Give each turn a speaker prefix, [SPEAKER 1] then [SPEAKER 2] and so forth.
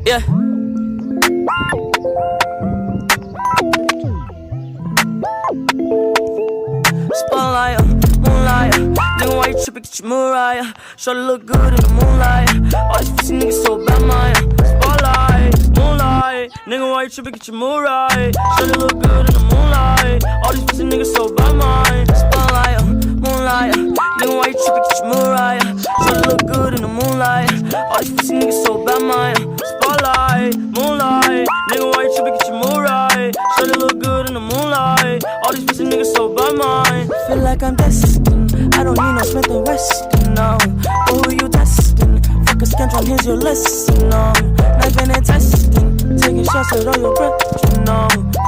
[SPEAKER 1] Yeah. Spotlight, moonlight. Nigga, why you trippin'? Get your Mariah. Shorty look good in the moonlight. All these pussy niggas so bad, man. Spotlight, moonlight. Nigga, why you trippin'? Get your Mariah. Shorty look good in the moonlight. All these pussy niggas so bad, man. Spotlight, moonlight. Nigga, why you trippin'? Get your Mariah. Shorty look good in the moonlight. All these pussy niggas so bad, man. Spotlight, moonlight. Nigga, why you trippin'? Get your Mariah. Shorty look good in the moonlight. All these pussy niggas so bad, man. Feel like I'm destined. I don't need no Smith and Weston, no. But who you testing? Fuck a scantron, here's your lesson, no. Knife and testing. Taking shots at all your breath, you know.